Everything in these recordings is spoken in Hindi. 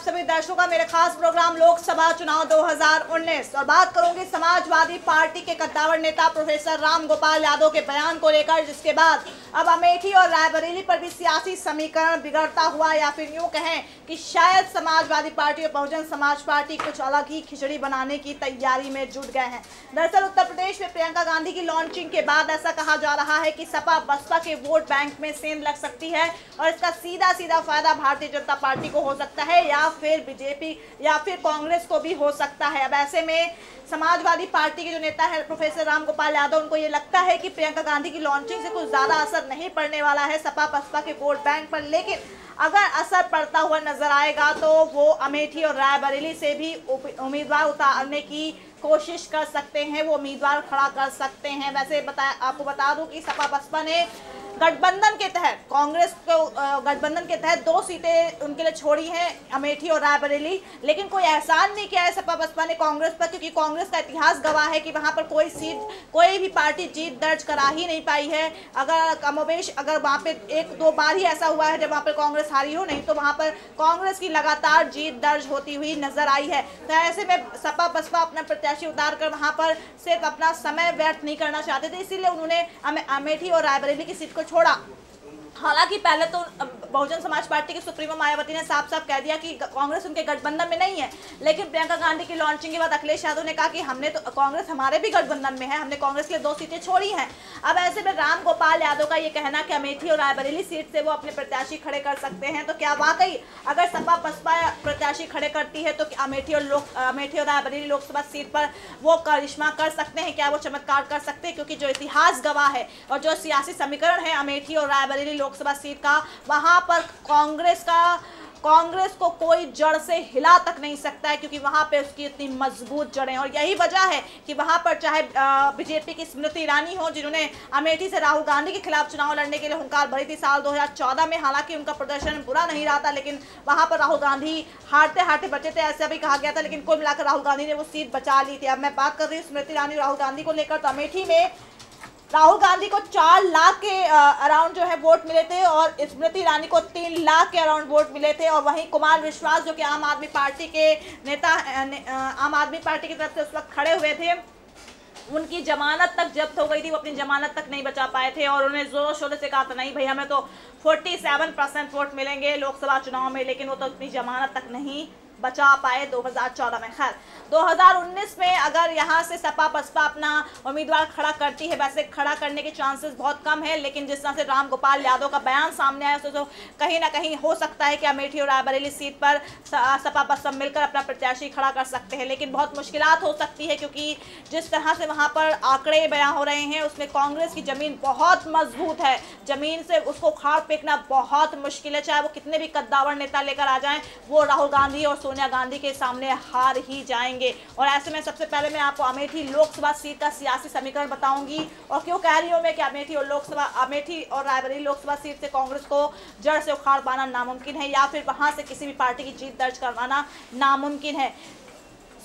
सभी दर्शकों का मेरे खास प्रोग्राम लोकसभा चुनाव 2019 और बात करूंगी समाजवादी पार्टी के कद्दावर नेता प्रोफेसर राम गोपाल यादव के बयान को लेकर, जिसके बाद अब अमेठी और रायबरेली पर भी सियासी समीकरण बिगड़ता हुआ, या फिर यूं कहें कि शायद समाजवादी पार्टी और बहुजन समाज पार्टी कुछ अलग ही खिचड़ी बनाने की तैयारी में जुट गए हैं। दरअसल उत्तर प्रदेश में प्रियंका गांधी की लॉन्चिंग के बाद ऐसा कहा जा रहा है कि सपा बसपा के वोट बैंक में सेंध लग सकती है और इसका सीधा फायदा भारतीय जनता पार्टी को हो सकता है, या फिर बीजेपी या फिर कांग्रेस को भी हो सकता है। अब ऐसे में समाजवादी पार्टी के जो नेता है प्रोफेसर राम गोपाल यादव, उनको ये लगता है कि प्रियंका गांधी की लॉन्चिंग से कुछ ज्यादा असर नहीं पड़ने वाला है सपा बसपा के वोट बैंक पर, लेकिन अगर असर पड़ता हुआ नजर आएगा तो वो अमेठी और रायबरेली से भी उम्मीदवार उतारने की कोशिश कर सकते हैं, वो उम्मीदवार खड़ा कर सकते हैं। वैसे आपको बता दूं कि सपा बसपा ने गठबंधन के तहत कांग्रेस को गठबंधन के तहत 2 सीटें उनके लिए छोड़ी हैं, अमेठी और रायबरेली, लेकिन कोई एहसान नहीं किया है सपा बसपा ने कांग्रेस पर, क्योंकि कांग्रेस का इतिहास गवाह है कि वहां पर कोई भी पार्टी जीत दर्ज करा ही नहीं पाई है। अगर कमोबेश अगर वहां पे 1-2 बार ही ऐसा हुआ है जब वहां पर कांग्रेस हारी हो, नहीं तो वहां पर कांग्रेस की लगातार जीत दर्ज होती हुई नजर आई है। तो ऐसे में सपा बसपा अपना प्रत्याशी उतार कर वहां पर सिर्फ अपना समय व्यर्थ नहीं करना चाहते थे, इसीलिए उन्होंने अमेठी और रायबरेली की सीट को छोड़ा। हालांकि पहले तो बहुजन समाज पार्टी के सुप्रीमो मायावती ने साफ कह दिया कि कांग्रेस उनके गठबंधन में नहीं है, लेकिन प्रियंका गांधी की लॉन्चिंग के बाद अखिलेश यादव ने कहा कि हमने तो कांग्रेस हमारे भी गठबंधन में है, हमने कांग्रेस के लिए 2 सीटें छोड़ी हैं। अब ऐसे में राम गोपाल यादव का ये कहना कि अमेठी और रायबरेली सीट से वो अपने प्रत्याशी खड़े कर सकते हैं, तो क्या वाकई अगर सपा बसपा प्रत्याशी खड़े करती है तो अमेठी और रायबरेली लोकसभा सीट पर वो करिश्मा कर सकते हैं, क्या वो चमत्कार कर सकते हैं? क्योंकि जो इतिहास गवाह है और जो सियासी समीकरण है अमेठी और रायबरेली लोकसभा सीट का, वहां पर कांग्रेस को कोई जड़ से हिला तक नहीं सकता है, क्योंकि वहां पे उसकी इतनी मजबूत जड़ें, और यही वजह है कि वहां पर चाहे बीजेपी की स्मृति ईरानी हो, जिन्होंने अमेठी से राहुल गांधी के खिलाफ चुनाव लड़ने के लिए हुंकार भरी थी साल 2014 में, हालांकि उनका प्रदर्शन बुरा नहीं रहा था, लेकिन वहां पर राहुल गांधी हारते बचे थे, ऐसा भी कहा गया था, लेकिन कुल मिलाकर राहुल गांधी ने वो सीट बचा ली थी। अब मैं बात कर रही हूँ स्मृति ईरानी राहुल गांधी को लेकर, तो अमेठी में राहुल गांधी को 4 लाख के अराउंड जो है वोट मिले थे और स्मृति ईरानी को 3 लाख के अराउंड वोट मिले थे। और वहीं कुमार विश्वास जो कि आम आदमी पार्टी के नेता आम आदमी पार्टी की तरफ से उस वक्त खड़े हुए थे, उनकी जमानत तक जब्त हो गई थी, वो अपनी जमानत तक नहीं बचा पाए थे और उन्होंने जोरों शोरों से कहा था नहीं भाई हमें तो 47% वोट मिलेंगे लोकसभा चुनाव में, लेकिन वो तो अपनी जमानत तक नहीं बचा पाए 2014 में। खैर 2019 में अगर यहाँ से सपा बसपा अपना उम्मीदवार खड़ा करती है, वैसे खड़ा करने के चांसेस बहुत कम है, लेकिन जिस तरह से राम गोपाल यादव का बयान सामने आया, तो कहीं ना कहीं हो सकता है कि अमेठी और रायबरेली सीट पर सपा बसपा मिलकर अपना प्रत्याशी खड़ा कर सकते हैं, लेकिन बहुत मुश्किलात हो सकती है, क्योंकि जिस तरह से वहाँ पर आंकड़े बयान हो रहे हैं उसमें कांग्रेस की जमीन बहुत मजबूत है, जमीन से उसको उखाड़ फेंकना बहुत मुश्किल है, चाहे वो कितने भी कद्दावर नेता लेकर आ जाएं, वो राहुल गांधी और सोनिया गांधी के सामने हार ही जाएंगे। और ऐसे में सबसे पहले मैं आपको अमेठी लोकसभा सीट का सियासी समीकरण बताऊंगी, और क्यों कह रही हूं मैं कि अमेठी और रायबरेली लोकसभा सीट से कांग्रेस को जड़ से उखाड़ पाना नामुमकिन है, या फिर वहां से किसी भी पार्टी की जीत दर्ज करवाना नामुमकिन है।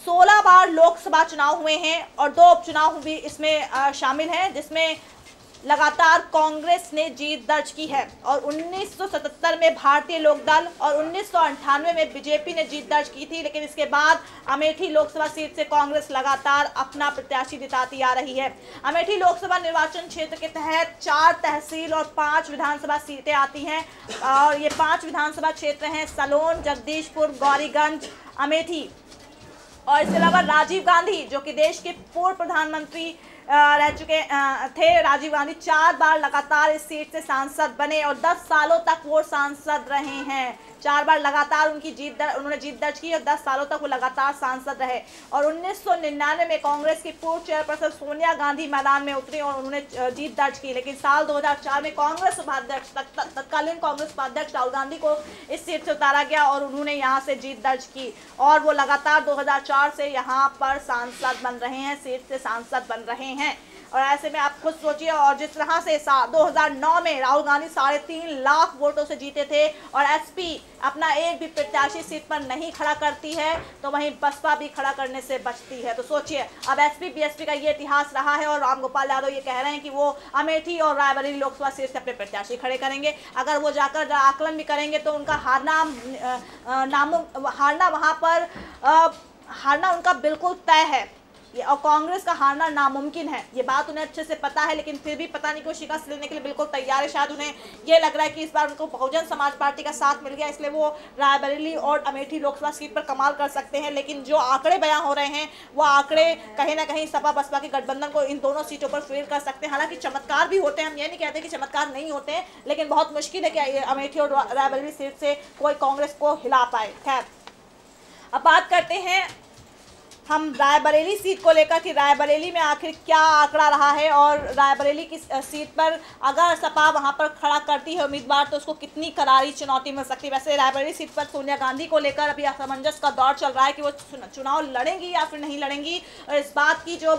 16 बार लोकसभा चुनाव हुए हैं और 2 उपचुनाव भी इसमें शामिल हैं, जिसमें लगातार कांग्रेस ने जीत दर्ज की है, और 1977 में भारतीय लोक दल और 1998 में बीजेपी ने जीत दर्ज की थी, लेकिन इसके बाद अमेठी लोकसभा सीट से कांग्रेस लगातार अपना प्रत्याशी जिताती आ रही है। अमेठी लोकसभा निर्वाचन क्षेत्र के तहत 4 तहसील और 5 विधानसभा सीटें आती हैं, और ये 5 विधानसभा क्षेत्र हैं सलोन, जगदीशपुर, गौरीगंज, अमेठी। और इसके अलावा राजीव गांधी जो कि देश के पूर्व प्रधानमंत्री रह चुके थे, राजीव गांधी 4 बार लगातार इस सीट से सांसद बने और 10 सालों तक वो सांसद रहे हैं। 4 बार लगातार उन्होंने जीत दर्ज की और 10 सालों तक वो लगातार सांसद रहे। और 1999 में कांग्रेस की पूर्व चेयरपर्सन सोनिया गांधी मैदान में उतरी और उन्होंने जीत दर्ज की, लेकिन साल 2004 में कांग्रेस उपाध्यक्ष तत्कालीन कांग्रेस उपाध्यक्ष राहुल गांधी को इस सीट से उतारा गया और उन्होंने यहाँ से जीत दर्ज की, और वो लगातार 2004 से यहाँ पर सांसद बन रहे हैं, सीट से सांसद बन रहे हैं। और ऐसे में आप खुद सोचिए, और जिस तरह से 2009 में राहुल गांधी 3.5 लाख वोटों से जीते थे और एसपी अपना एक भी प्रत्याशी सीट पर नहीं खड़ा करती है, तो वहीं बसपा भी खड़ा करने से बचती है। तो सोचिए, अब एसपी बीएसपी का ये इतिहास रहा है और रामगोपाल यादव ये कह रहे हैं कि वो अमेठी और रायबरेली लोकसभा सीट से अपने प्रत्याशी खड़े करेंगे। अगर वो जाकर आकलन भी करेंगे तो उनका हारना वहां पर हारना उनका बिल्कुल तय है, और कांग्रेस का हारना नामुमकिन है। ये बात उन्हें अच्छे से पता है, लेकिन फिर भी पता नहीं क्यों शिकस्त लेने के लिए बिल्कुल तैयार है। शायद उन्हें ये लग रहा है कि इस बार उनको बहुजन समाज पार्टी का साथ मिल गया, इसलिए वो रायबरेली और अमेठी लोकसभा सीट पर कमाल कर सकते हैं। लेकिन जो आंकड़े बयां हो रहे हैं वो आंकड़े कहीं ना कहीं सपा बसपा के गठबंधन को इन दोनों सीटों पर फेल कर सकते हैं। हालांकि चमत्कार भी होते हैं, हम ये नहीं कहते कि चमत्कार नहीं होते हैं, लेकिन बहुत मुश्किल है कि अमेठी और रायबरेली सीट से कोई कांग्रेस को हिला पाए। खैर, अब बात करते हैं हम रायबरेली सीट को लेकर कि रायबरेली में आखिर क्या आंकड़ा रहा है, और रायबरेली की सीट पर अगर सपा वहां पर खड़ा करती है उम्मीदवार तो उसको कितनी करारी चुनौती मिल सकती है। वैसे रायबरेली सीट पर सोनिया गांधी को लेकर अभी असमंजस का दौर चल रहा है कि वो चुनाव लड़ेंगी या फिर नहीं लड़ेंगी, और इस बात की जो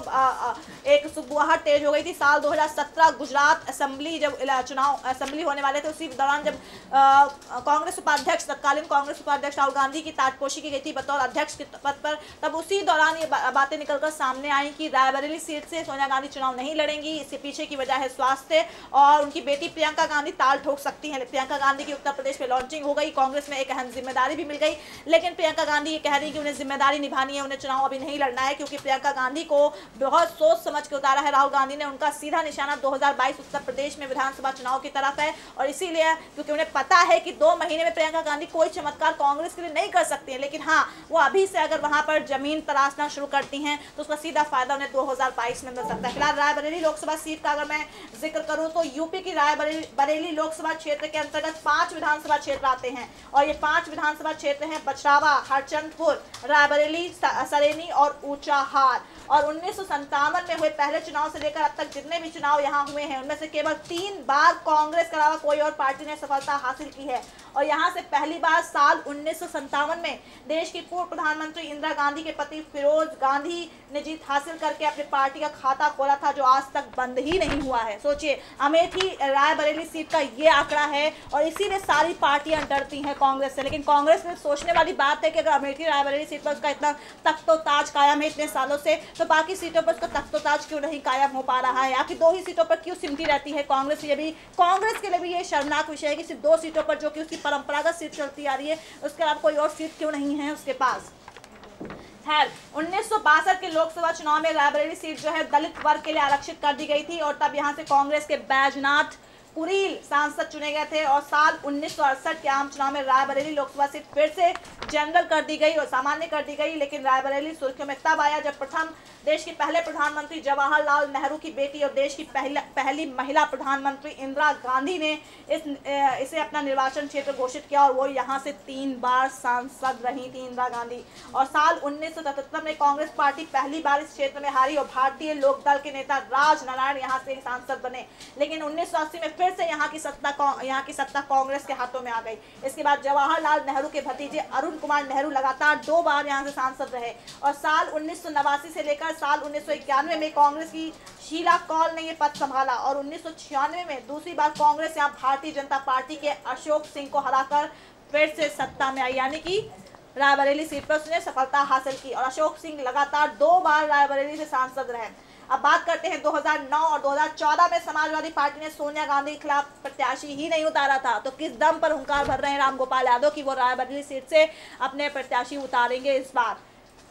एक सुगबुगाहट तेज हो गई थी साल 2017 गुजरात असेंबली, जब चुनाव असेंबली होने वाले थे, उसी दौरान जब कांग्रेस उपाध्यक्ष तत्कालीन कांग्रेस उपाध्यक्ष राहुल गांधी की ताजपोशी की गई थी बतौर अध्यक्ष के पद पर, तब उसी दौरान ये बातें निकलकर सामने आई कि रायबरेली सीट से सोनिया गांधी चुनाव नहीं लड़ेंगी। इसके पीछे की वजह है स्वास्थ्य, और उनकी बेटी प्रियंका गांधी ताल ठोक सकती हैं। प्रियंका गांधी की उत्तर प्रदेश में लॉन्चिंग हो गई, कांग्रेस में एक अहम जिम्मेदारी भी मिल गई, लेकिन प्रियंका गांधी ये कह रही है कि उन्हें जिम्मेदारी निभानी है, उन्हें चुनाव अभी नहीं लड़ना है, क्योंकि प्रियंका गांधी को बहुत सोच समझ के उतारा है राहुल गांधी ने। उनका सीधा निशाना 2022 उत्तर प्रदेश में विधानसभा चुनाव की तरफ है, और इसीलिए क्योंकि उन्हें पता है कि 2 महीने में प्रियंका गांधी कोई चमत्कार कांग्रेस के लिए नहीं कर सकती है, लेकिन हाँ, वो अभी से अगर वहां पर जमीन तराशना शुरू करती हैं तो उसका सीधा फायदा उन्हें 2022 में मिल सकता है। फिलहाल रायबरेली लोकसभा सीट का अगर मैं जिक्र करूं तो यूपी की रायबरेली लोकसभा क्षेत्र के अंतर्गत 5 विधानसभा क्षेत्र आते हैं, और ये 5 विधानसभा क्षेत्र हैं बछरावा, हरचंदपुर, रायबरेली, सरेनी और ऊंचाहार। और 1957 में हुए पहले चुनाव से लेकर अब तक जितने भी चुनाव यहाँ हुए हैं उनमें से केवल 3 बार कांग्रेस के अलावा कोई और पार्टी ने सफलता हासिल की है, और यहाँ से पहली बार साल 1957 में देश की पूर्व प्रधानमंत्री इंदिरा गांधी के पति फिरोज गांधी ने जीत हासिल करके अपनी पार्टी का खाता खोला था, जो आज तक बंद ही नहीं हुआ है। सोचिए, अमेठी रायबरेली सीट का ये आंकड़ा है, और इसीलिए सारी पार्टियां डरती हैं कांग्रेस से। लेकिन कांग्रेस में सोचने वाली बात है कि अगर अमेठी रायबरेली सीट पर उसका इतना तख्तोताज कायम है इतने सालों से, तो बाकी सीटों पर उसका तख्तोताज क्यों नहीं कायम हो पा रहा है? आखिर 2 ही सीटों पर क्यों सिमटी रहती है कांग्रेस? ये भी कांग्रेस के लिए भी ये शर्मनाक विषय है कि सिर्फ 2 सीटों पर, जो कि उसकी परंपरागत सीट चलती आ रही है, उसके अलावा कोई और सीट क्यों नहीं है उसके पास। खैर, 1962 के लोकसभा चुनाव में रायबरेली सीट जो है दलित वर्ग के लिए आरक्षित कर दी गई थी, और तब यहाँ से कांग्रेस के बैजनाथ कुरील सांसद चुने गए थे, और साल 1968 के आम चुनाव में रायबरेली लोकसभा सीट फिर से जनरल कर दी गई और सामान्य कर दी गई। लेकिन रायबरेली सुर्खियों में तब आया जब प्रथम देश के पहले प्रधानमंत्री जवाहरलाल नेहरू की बेटी और देश की पहली महिला प्रधानमंत्री इंदिरा गांधी ने इसे अपना निर्वाचन क्षेत्र घोषित किया, और वो यहाँ से 3 बार सांसद रही थी इंदिरा गांधी। और साल 1977 में कांग्रेस पार्टी पहली बार इस क्षेत्र में हारी, और भारतीय लोक दल के नेता राज नारायण यहाँ से सांसद बने। लेकिन 1980 में फिर से यहाँ की सत्ता कांग्रेस के हाथों में आ गई। इसके बाद जवाहरलाल नेहरू के भतीजे अरुण कुमार नेहरू लगातार 2 बार यहाँ से सांसद रहे, और साल 1989 से लेकर साल 1991 में कांग्रेस की शीला कौल ने ये पद संभाला, और 1996 में दूसरी बार कांग्रेस यहाँ भारतीय जनता पार्टी के अशोक सिंह को हराकर फिर से सत्ता में आई, यानी कि रायबरेली सीट पर उसने सफलता हासिल की, और अशोक सिंह लगातार 2 बार रायबरेली से सांसद रहे। अब बात करते हैं 2009 और 2014 में समाजवादी पार्टी ने सोनिया गांधी के खिलाफ प्रत्याशी ही नहीं उतारा था, तो किस दम पर हुंकार भर रहे हैं रामगोपाल यादव कि वो रायबरेली सीट से अपने प्रत्याशी उतारेंगे इस बार।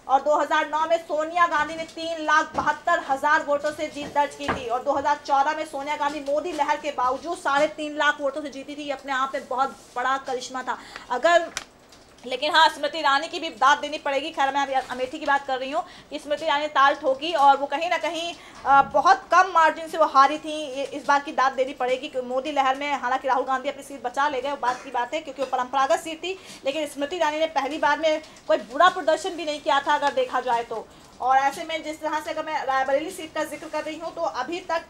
और 2009 में सोनिया गांधी ने 3,72,000 वोटों से जीत दर्ज की थी, और 2014 में सोनिया गांधी मोदी लहर के बावजूद 3.5 लाख वोटों से जीती थी। ये अपने आप में बहुत बड़ा करिश्मा था। लेकिन हाँ, स्मृति ईरानी की भी दाद देनी पड़ेगी। खैर, मैं अभी अमेठी की बात कर रही हूँ कि स्मृति ईरानी ताल ठोकी, और वो कहीं ना कहीं बहुत कम मार्जिन से वो हारी थी। इस बात की दाद देनी पड़ेगी कि मोदी लहर में हालांकि राहुल गांधी अपनी सीट बचा ले गए, वो बात की बात है, क्योंकि वो परंपरागत सीट थी। लेकिन स्मृति ईरानी ने पहली बार में कोई बुरा प्रदर्शन भी नहीं किया था अगर देखा जाए तो। और ऐसे में जिस तरह से अगर मैं रायबरेली सीट का जिक्र कर रही हूँ, तो अभी तक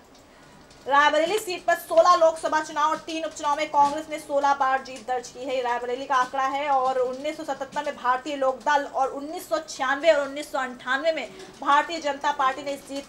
रायबरेली सीट पर 16 लोकसभा चुनाव और 3 उपचुनाव में कांग्रेस ने 16 बार जीत दर्ज की है। ये रायबरेली का आंकड़ा है। और 1977 में भारतीय लोक दल और 1996 और 1998 में भारतीय जनता पार्टी ने इस सीट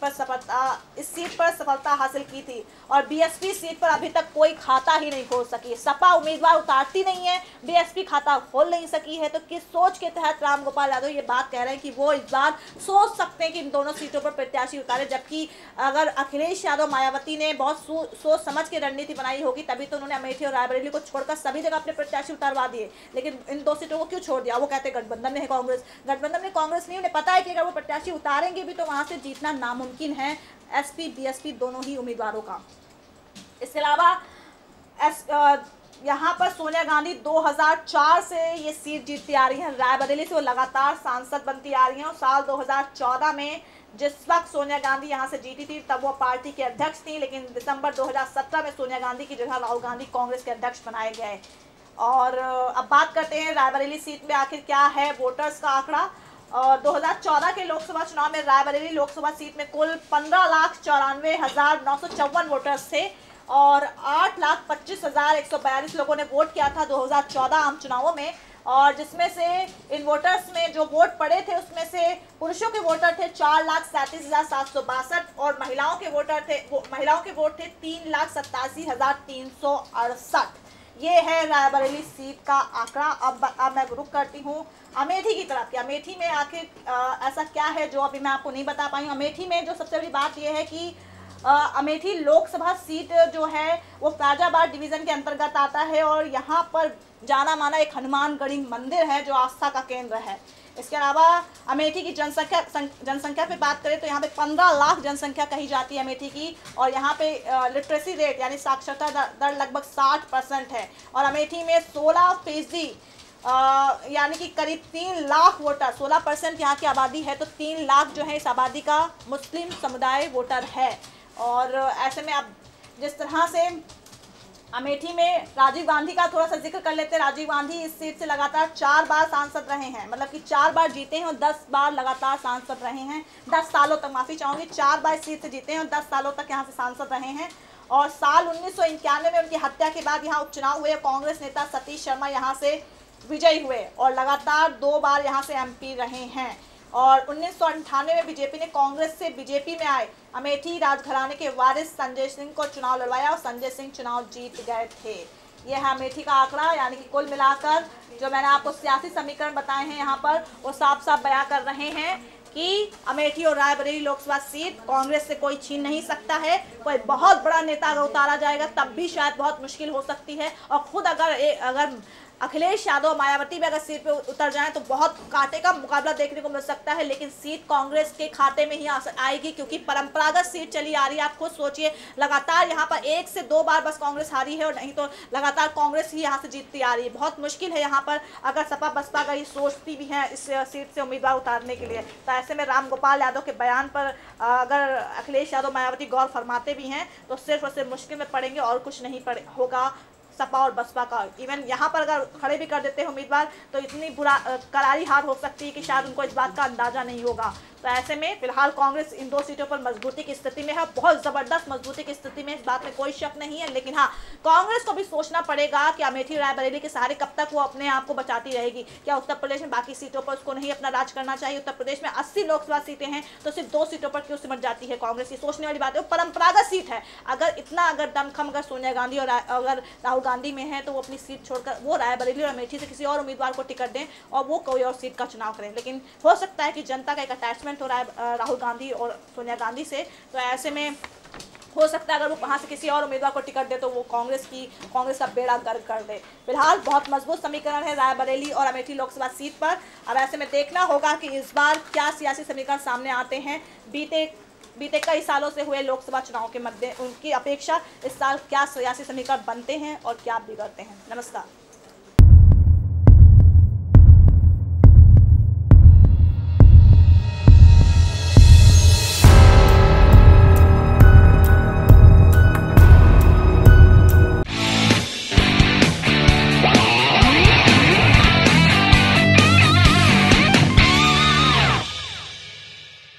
पर सफलता हासिल की थी। और बीएसपी सीट पर अभी तक कोई खाता ही नहीं खोल सकी। सपा उम्मीदवार उतारती नहीं है, बीएसपी खाता खोल नहीं सकी है। तो किस सोच के तहत रामगोपाल यादव ये बात कह रहे हैं कि वो इस बार सोच सकते हैं कि इन दोनों सीटों पर प्रत्याशी उतारे, जबकि अगर अखिलेश यादव मायावती ने बहुत सोच समझ के रणनीति बनाई होगी तभी तो उन्होंने अमेठी और रायबरेली को छोड़कर सभी जगह अपने प्रत्याशी उतारवा दिए। लेकिन इन 2 सीटों को क्यों छोड़ दिया? वो कहते हैं गठबंधन में है कांग्रेस। गठबंधन में कांग्रेस नहीं, उन्हें पता है कि अगर वो प्रत्याशी उतारेंगे भी तो वहां से जीतना नामुमकिन है एसपी बीएसपी दोनों ही उम्मीदवारों का। इसके अलावा यहाँ पर सोनिया गांधी 2004 से ये सीट जीतती आ रही हैं। रायबरेली से वो लगातार सांसद बनती आ रही हैं। और साल 2014 में जिस वक्त सोनिया गांधी यहाँ से जीती थी तब वो पार्टी के अध्यक्ष थी, लेकिन दिसंबर 2017 में सोनिया गांधी की जगह राहुल गांधी कांग्रेस के अध्यक्ष बनाए गए। और अब बात करते हैं रायबरेली सीट में आखिर क्या है वोटर्स का आंकड़ा। और 2014 के लोकसभा चुनाव में रायबरेली लोकसभा सीट में कुल 15,94,954 वोटर्स थे और 8,25,142 लोगों ने वोट किया था 2014 आम चुनावों में। और जिसमें से इन वोटर्स में जो वोट पड़े थे उसमें से पुरुषों के वोटर थे 4,37,762 और महिलाओं के वोट थे 3,87,368। ये है रायबरेली सीट का आंकड़ा। अब मैं रुक करती हूँ अमेठी की तरफ। अमेठी में आखिर ऐसा क्या है जो अभी मैं आपको नहीं बता पाई हूँ। अमेठी में जो सबसे बड़ी बात यह है कि अमेठी लोकसभा सीट जो है वो फैजाबाद डिवीज़न के अंतर्गत आता है और यहाँ पर जाना माना एक हनुमानगढ़ी मंदिर है जो आस्था का केंद्र है। इसके अलावा अमेठी की जनसंख्या पे बात करें तो यहाँ पे 15 लाख जनसंख्या कही जाती है अमेठी की। और यहाँ पे लिटरेसी रेट यानी साक्षरता दर लगभग 60% है। और अमेठी में 16% यानी कि करीब 3 लाख वोटर, 16% यहाँ की आबादी है तो 3 लाख जो है इस आबादी का मुस्लिम समुदाय वोटर है। और ऐसे में अब जिस तरह से अमेठी में राजीव गांधी का थोड़ा सा जिक्र कर लेते हैं। राजीव गांधी इस सीट से लगातार 4 बार सांसद रहे हैं, मतलब कि 4 बार जीते हैं और 10 बार लगातार सांसद रहे हैं। 10 सालों तक, माफ़ी चाहूँगी, 4 बार इस सीट से जीते हैं और 10 सालों तक यहाँ से सांसद रहे हैं। और साल 1991 में उनकी हत्या के बाद यहाँ उपचुनाव हुए। कांग्रेस नेता सतीश शर्मा यहाँ से विजयी हुए और लगातार 2 बार यहाँ से एमपी रहे हैं। और 1998 में बीजेपी ने कांग्रेस से बीजेपी में आए अमेठी राजघराने के वारिस संजय सिंह को चुनाव लड़वाया और संजय सिंह चुनाव जीत गए थे। यह है अमेठी का आंकड़ा। यानी कि कुल मिलाकर जो मैंने आपको सियासी समीकरण बताए हैं यहाँ पर वो साफ साफ बयां कर रहे हैं कि अमेठी और रायबरेली लोकसभा सीट कांग्रेस से कोई छीन नहीं सकता है। कोई बहुत बड़ा नेता अगर उतारा जाएगा तब भी शायद बहुत मुश्किल हो सकती है। और खुद अगर अखिलेश यादव मायावती भी अगर सीट पे उतर जाएं तो बहुत कांटे का मुकाबला देखने को मिल सकता है। लेकिन सीट कांग्रेस के खाते में ही आएगी क्योंकि परंपरागत सीट चली आ रही है। आप खुद सोचिए, लगातार यहाँ पर 1 से 2 बार बस कांग्रेस हारी है और नहीं तो लगातार कांग्रेस ही यहाँ से जीतती आ रही है। बहुत मुश्किल है यहाँ पर अगर सपा बसपा का ये सोचती भी है इस सीट से उम्मीदवार उतारने के लिए। तो ऐसे में रामगोपाल यादव के बयान पर अगर अखिलेश यादव मायावती गौर फरमाते भी हैं तो सिर्फ और सिर्फ मुश्किल में पड़ेंगे और कुछ नहीं होगा सपा और बसपा का। इवन यहाँ पर अगर खड़े भी कर देते हैं उम्मीदवार तो इतनी करारी हार हो सकती है कि शायद उनको इस बात का अंदाजा नहीं होगा। तो ऐसे में फिलहाल कांग्रेस इन 2 सीटों पर मजबूती की स्थिति में है, बहुत जबरदस्त मजबूती की स्थिति में, इस बात में कोई शक नहीं है। लेकिन हाँ, कांग्रेस को भी सोचना पड़ेगा कि अमेठी रायबरेली के सहारे कब तक वो अपने आप को बचाती रहेगी। क्या उत्तर प्रदेश में बाकी सीटों पर उसको नहीं अपना राज करना चाहिए? उत्तर प्रदेश में 80 लोकसभा सीटें हैं तो सिर्फ 2 सीटों पर क्यों सिमट जाती है कांग्रेस? ये सोचने वाली बात है। वो परंपरागत सीट है। अगर दमखम अगर सोनिया गांधी और अगर राहुल गांधी में है तो वो अपनी सीट छोड़कर वो रायबरेली और अमेठी से किसी और उम्मीदवार को टिकट दें और वो कोई और सीट का चुनाव करें। लेकिन हो सकता है कि जनता का एक अटैचमेंट हो रहा है राहुल गांधी और सोनिया गांधी से, तो ऐसे में हो सकता है अगर वो वहाँ से किसी और उम्मीदवार को टिकट दे तो वो कांग्रेस का बेड़ा गर्क कर दे। फिलहाल बहुत मजबूत समीकरण है रायबरेली और अमेठी लोकसभा सीट पर। अब ऐसे में देखना होगा कि इस बार क्या सियासी समीकरण सामने आते हैं। बीते कई सालों से हुए लोकसभा चुनाव के मध्य उनकी अपेक्षा इस साल क्या सियासी समीकरण बनते हैं और क्या बिगड़ते हैं। नमस्कार।